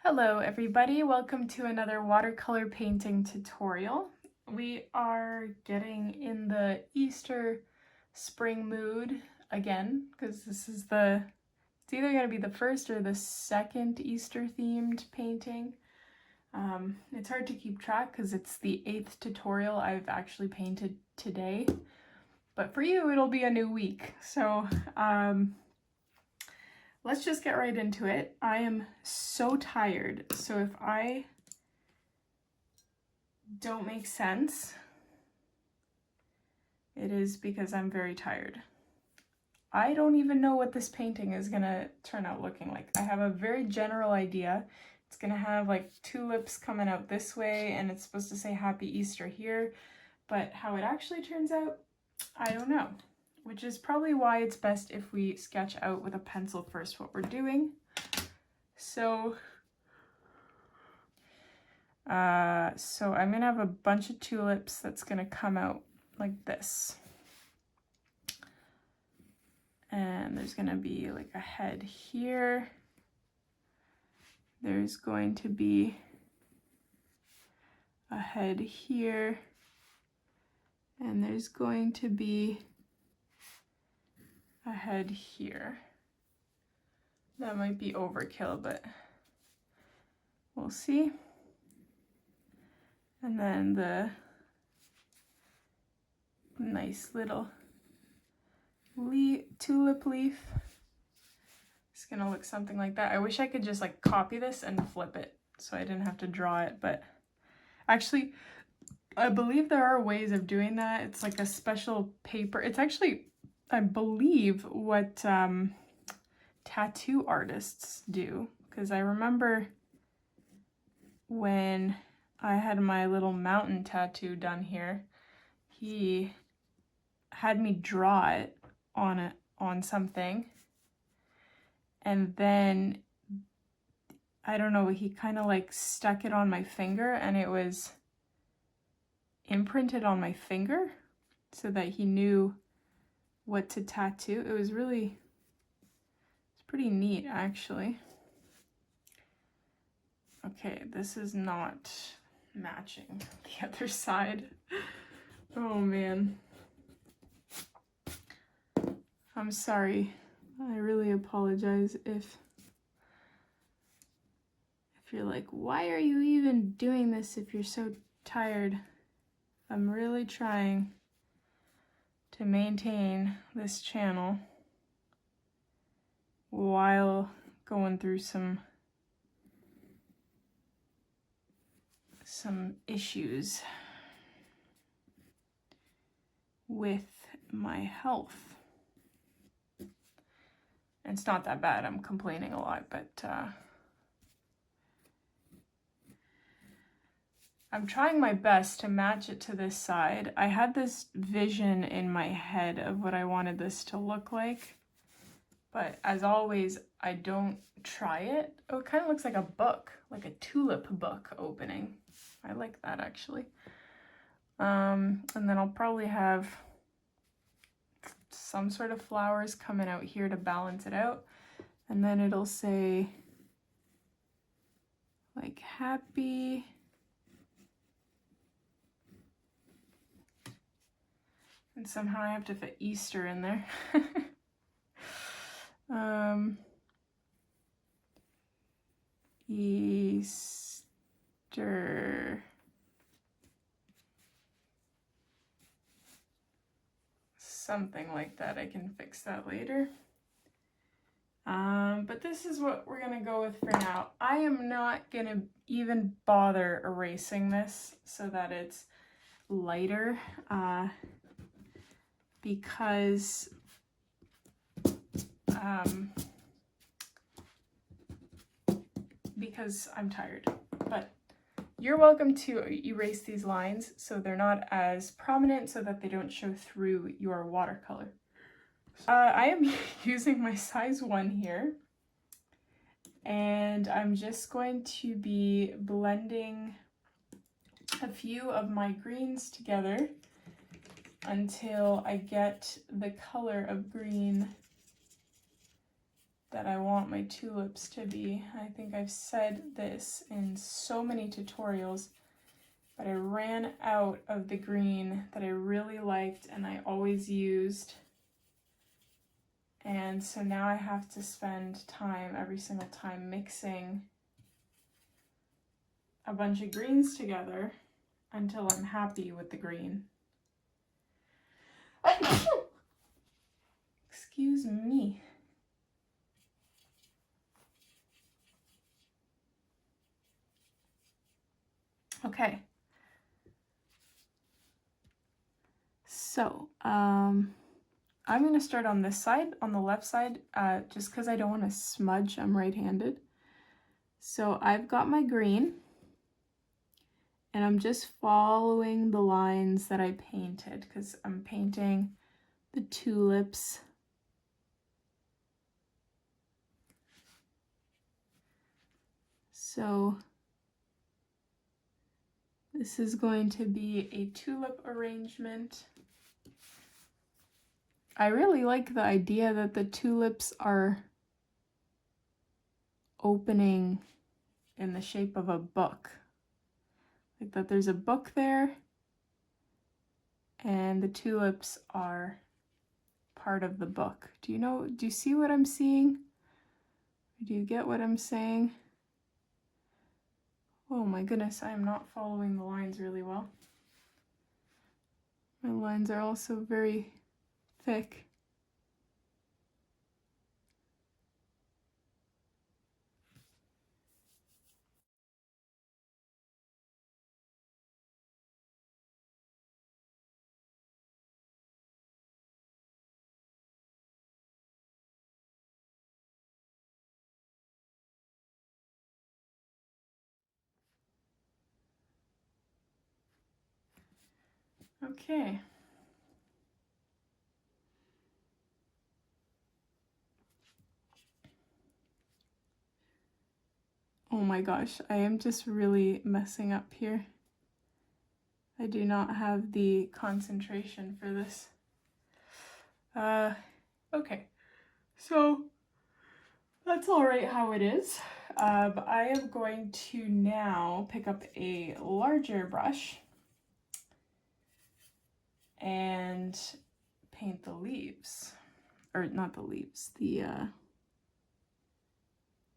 Hello everybody, welcome to another watercolor painting tutorial. We are getting in the Easter spring mood again, because this is it's either going to be the first or the second Easter themed painting. It's hard to keep track because it's the 8th tutorial I've actually painted today, but for you it'll be a new week. So let's just get right into it. I am so tired, so if I don't make sense, it is because I'm very tired. I don't even know what this painting is gonna turn out looking like. I have a very general idea. It's gonna have like tulips coming out this way, and it's supposed to say Happy Easter here, but how it actually turns out, I don't know. Which is probably why it's best if we sketch out with a pencil first what we're doing. So I'm gonna have a bunch of tulips that's gonna come out like this. And there's gonna be like a head here. There's going to be a head here. And there's going to be a head here. That might be overkill, but we'll see. And then the nice little tulip leaf is gonna look something like that. I wish I could just like copy this and flip it so I didn't have to draw it, but actually I believe there are ways of doing that. It's like a special paper. It's actually, I believe, what tattoo artists do, because I remember when I had my little mountain tattoo done here, he had me draw it on something, and then I don't know, he kind of like stuck it on my finger, and it was imprinted on my finger so that he knew what to tattoo. It was pretty neat actually. Okay, this is not matching the other side. Oh man. I'm sorry. I really apologize if you're like, why are you even doing this if you're so tired? I'm really trying to maintain this channel while going through some issues with my health. It's not that bad. I'm complaining a lot, but I'm trying my best to match it to this side. I had this vision in my head of what I wanted this to look like, but as always, I don't try it. Oh, it kind of looks like a book, like a tulip book opening. I like that actually. And then I'll probably have some sort of flowers coming out here to balance it out. And then it'll say like happy. And somehow I have to fit Easter in there. Easter. Something like that. I can fix that later. But this is what we're gonna go with for now. I am not gonna even bother erasing this so that it's lighter, because I'm tired. But you're welcome to erase these lines so they're not as prominent, so that they don't show through your watercolor. I am using my size 1 here, and I'm just going to be blending a few of my greens together until I get the color of green that I want my tulips to be. I think I've said this in so many tutorials, but I ran out of the green that I really liked and I always used. And so now I have to spend time every single time mixing a bunch of greens together until I'm happy with the green. Excuse me. Okay. So, I'm going to start on this side, on the left side, just because I don't want to smudge. I'm right-handed. So I've got my green, and I'm just following the lines that I painted because I'm painting the tulips. So this is going to be a tulip arrangement. I really like the idea that the tulips are opening in the shape of a book. Like that there's a book there and the tulips are part of the book. Do you see what I'm seeing? Do you get what I'm saying? Oh my goodness, I am not following the lines really well. My lines are also very thick. Okay. Oh my gosh, I am just really messing up here. I do not have the concentration for this. Okay, so that's all right how it is. But I am going to now pick up a larger brush and paint the leaves. Or not the leaves, the,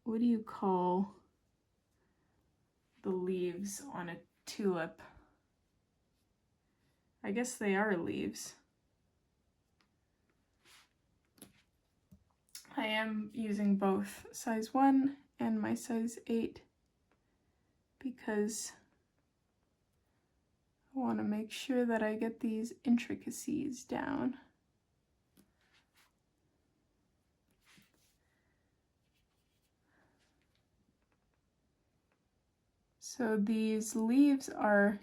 what do you call the leaves on a tulip? I guess they are leaves. I am using both size 1 and my size 8 because I want to make sure that I get these intricacies down. So these leaves are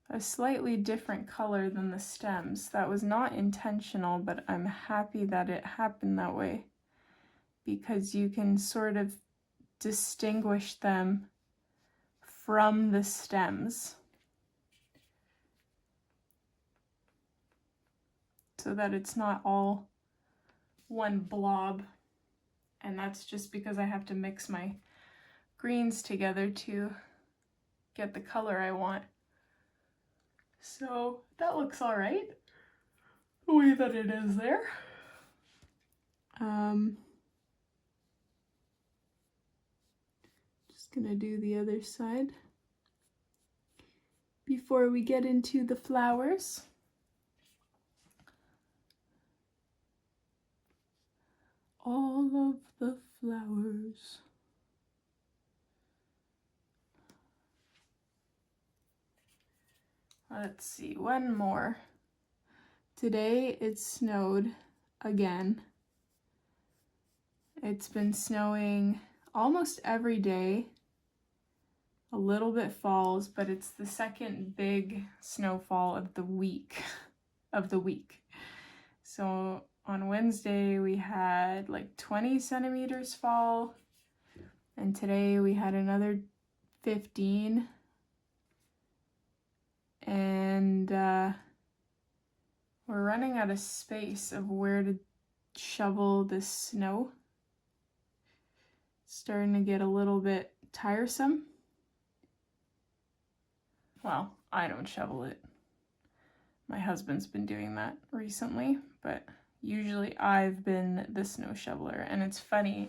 a slightly different color than the stems. That was not intentional, but I'm happy that it happened that way because you can sort of distinguish them from the stems so that it's not all one blob. And that's just because I have to mix my greens together to get the color I want. So that looks all right, the way that it is there. Just gonna do the other side before we get into the flowers. All of the flowers. Let's see, one more. Today it snowed again. It's been snowing almost every day. A little bit falls, but it's the second big snowfall of the week. So on Wednesday we had like 20 centimeters fall, and today we had another 15. And we're running out of space of where to shovel this snow starting to get a little bit tiresome. Well, I don't shovel it. My husband's been doing that recently, but usually I've been the snow shoveler. And it's funny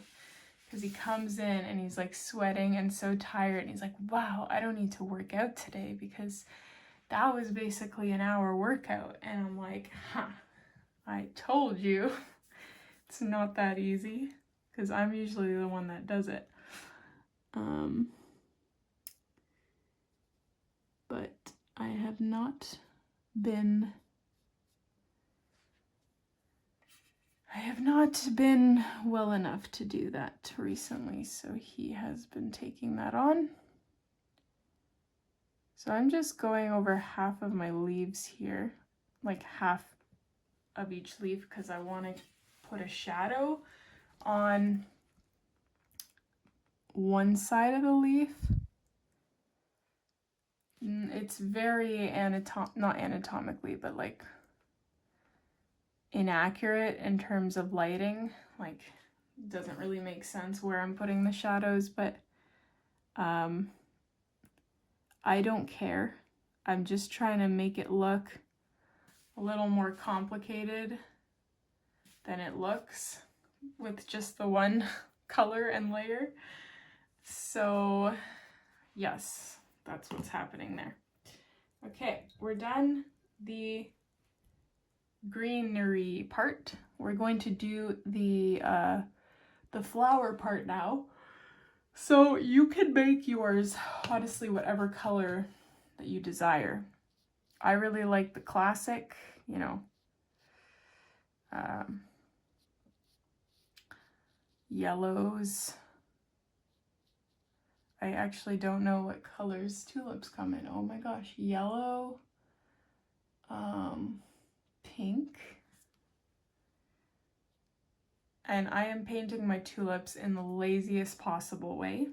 because he comes in and he's like sweating and so tired, and he's like, wow, I don't need to work out today because that was basically an hour workout. And I'm like, I told you it's not that easy, because I'm usually the one that does it. But I have not been well enough to do that recently, so he has been taking that on. So I'm just going over half of my leaves here, like half of each leaf, because I want to put a shadow on one side of the leaf. It's very not anatomically, but like inaccurate in terms of lighting. Like, it doesn't really make sense where I'm putting the shadows, but I don't care. I'm just trying to make it look a little more complicated than it looks with just the one color and layer. So yes, that's what's happening there. Okay, we're done the greenery part. We're going to do the flower part now. So you can make yours, honestly, whatever color that you desire. I really like the classic, you know, yellows. I actually don't know what colors tulips come in. Oh my gosh, yellow, pink. And I am painting my tulips in the laziest possible way.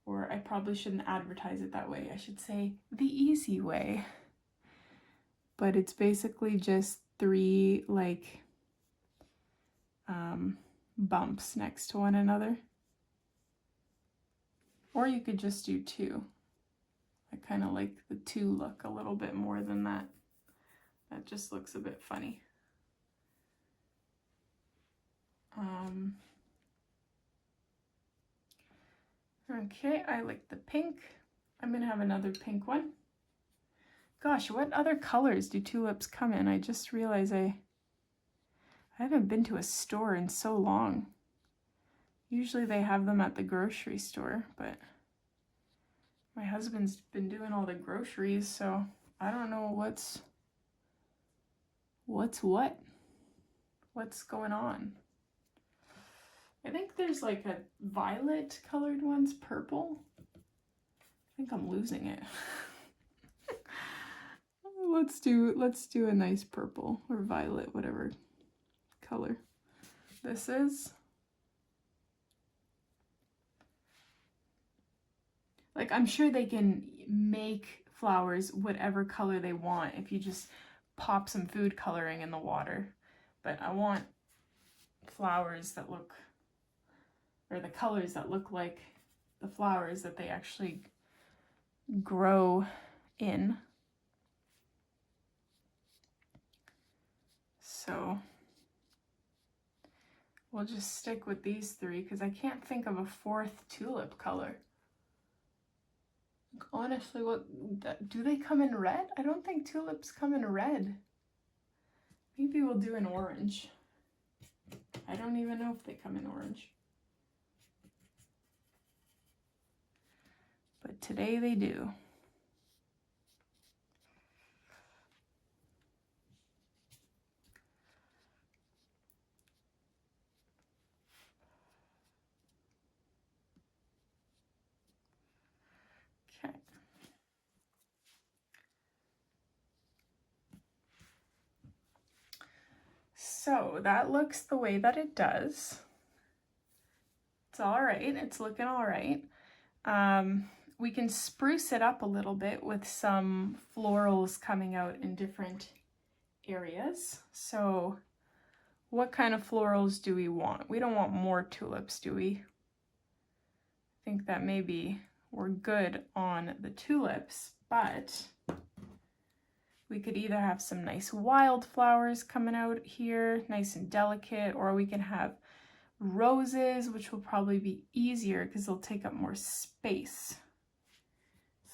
Or I probably shouldn't advertise it that way. I should say the easy way. But it's basically just 3 like bumps next to one another. Or you could just do 2. I kind of like the 2 look a little bit more than that. That just looks a bit funny. Okay, I like the pink. I'm gonna have another pink one. Gosh, what other colors do tulips come in? I just realized I haven't been to a store in so long. Usually they have them at the grocery store, but my husband's been doing all the groceries, so I don't know what's going on. I think there's like a violet colored one's purple. I think I'm losing it. Let's do a nice purple or violet, whatever color this is. Like, I'm sure they can make flowers whatever color they want if you just pop some food coloring in the water. But I want flowers that look, or the colors that look like the flowers that they actually grow in. So we'll just stick with these 3 because I can't think of a 4th tulip color. Honestly, do they come in red? I don't think tulips come in red. Maybe we'll do an orange. I don't even know if they come in orange. But today they do. Okay. So that looks the way that it does. It's all right. It's looking all right. We can spruce it up a little bit with some florals coming out in different areas. So what kind of florals do we want? We don't want more tulips, do we? think that maybe we're good on the tulips, but we could either have some nice wildflowers coming out here, nice and delicate, or we can have roses, which will probably be easier because they'll take up more space.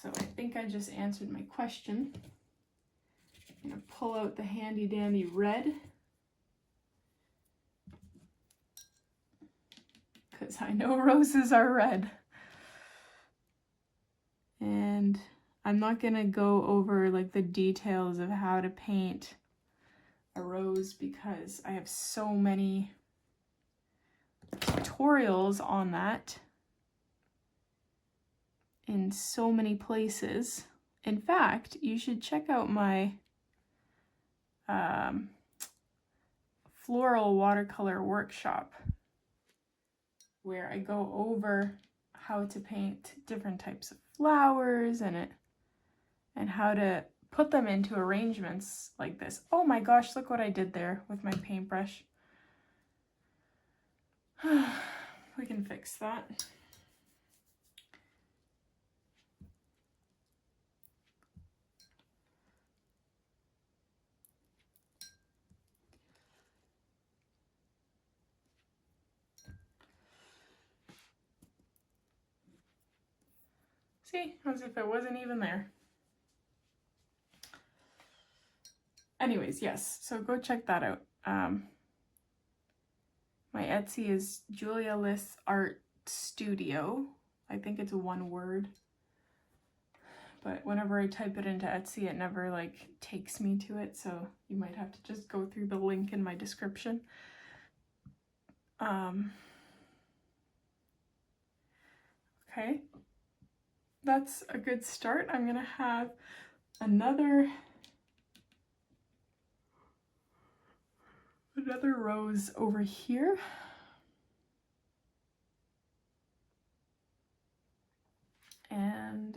So I think I just answered my question. I'm going to pull out the handy dandy red, because I know roses are red. And I'm not going to go over like the details of how to paint a rose because I have so many tutorials on that in so many places. In fact, you should check out my floral watercolor workshop where I go over how to paint different types of flowers and how to put them into arrangements like this. Oh my gosh, look what I did there with my paintbrush. We can fix that. See, as if it wasn't even there. Anyways, yes, so go check that out. My Etsy is Julia Liss Art Studio. I think it's one word. But whenever I type it into Etsy, it never like takes me to it. So you might have to just go through the link in my description. Okay, that's a good start. I'm gonna have another rose over here. And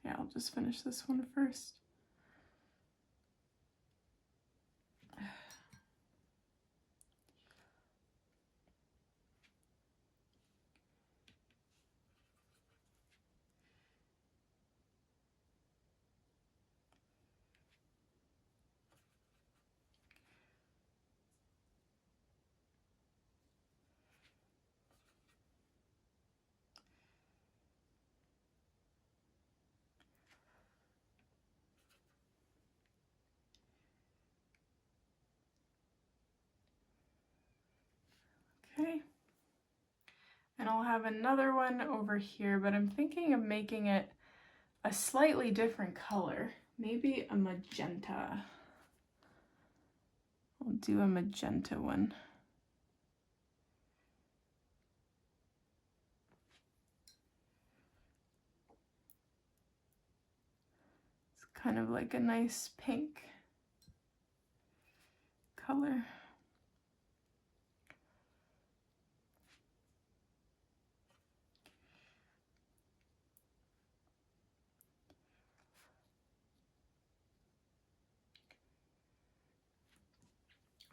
yeah, I'll just finish this one first. Okay, and I'll have another one over here, but I'm thinking of making it a slightly different color, maybe a magenta. I'll do a magenta one. It's kind of like a nice pink color.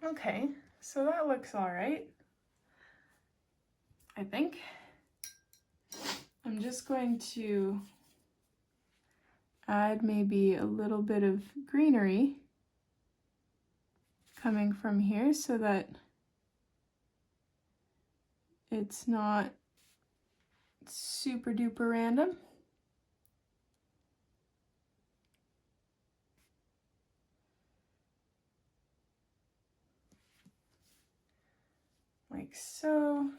Okay, so that looks all right, I think. I'm just going to add maybe a little bit of greenery coming from here so that it's not super duper random. Like so.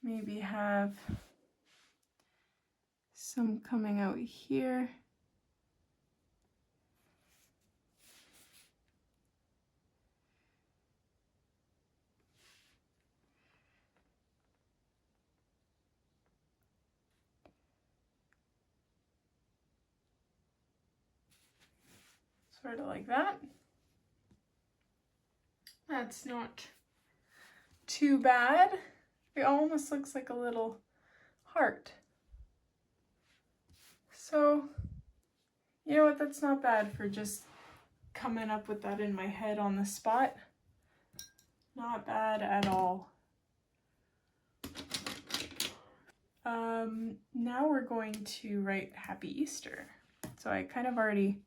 Maybe have some coming out here. Sort of like that. That's not too bad. It almost looks like a little heart. So, you know what, that's not bad for just coming up with that in my head on the spot. Not bad at all. Now we're going to write Happy Easter. So I kind of already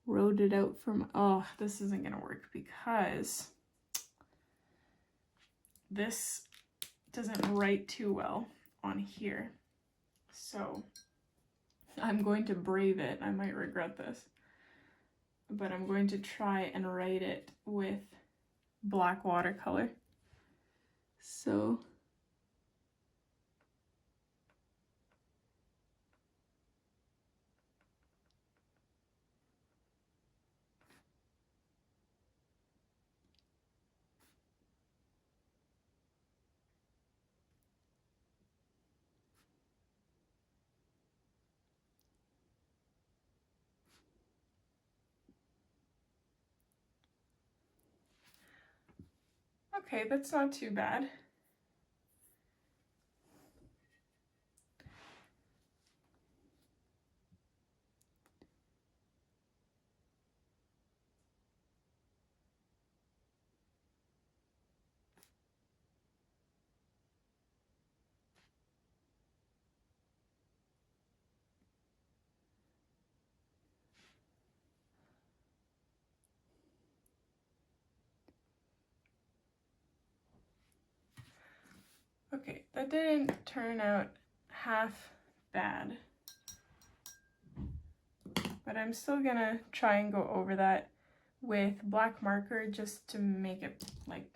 wrote it out from, oh, this isn't gonna work because this doesn't write too well on here. So I'm going to brave it. I might regret this, but I'm going to try and write it with black watercolor. So okay, that's not too bad. Okay, that didn't turn out half bad, but I'm still gonna try and go over that with black marker just to make it like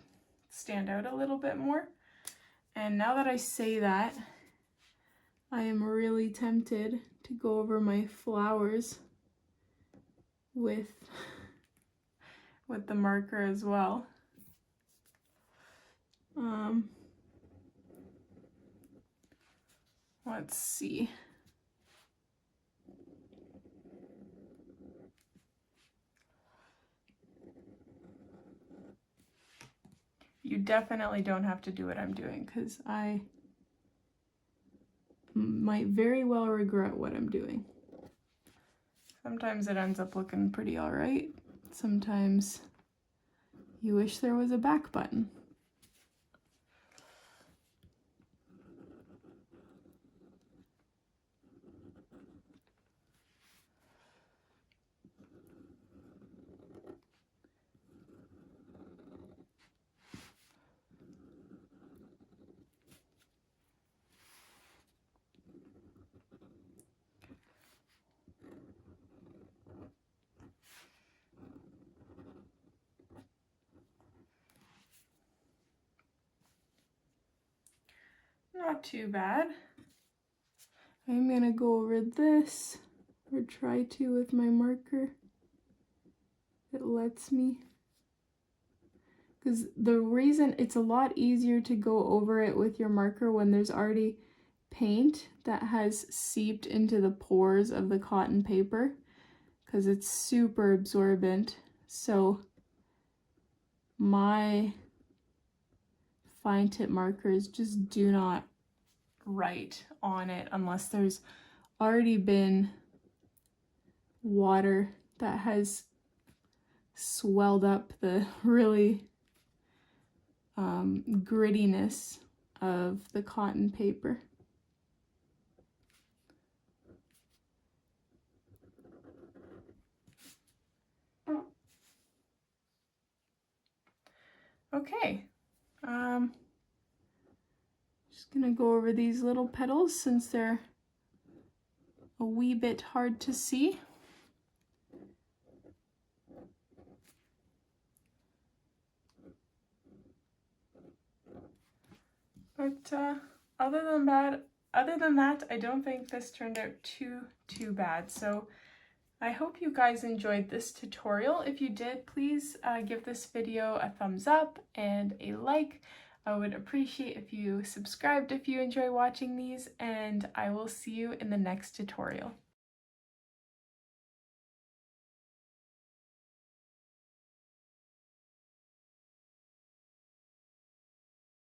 stand out a little bit more. And now that I say that, I am really tempted to go over my flowers with the marker as well. Let's see. You definitely don't have to do what I'm doing because I might very well regret what I'm doing. Sometimes it ends up looking pretty all right. Sometimes you wish there was a back button. Not too bad. I'm gonna go over this, or try to with my marker. It lets me. Because the reason it's a lot easier to go over it with your marker when there's already paint that has seeped into the pores of the cotton paper, because it's super absorbent. So my fine tip markers just do not write on it unless there's already been water that has swelled up the really grittiness of the cotton paper. Okay, just gonna go over these little petals since they're a wee bit hard to see. But other than that, I don't think this turned out too bad. So I hope you guys enjoyed this tutorial. If you did, please give this video a thumbs up and a like. I would appreciate if you subscribed if you enjoy watching these, and I will see you in the next tutorial.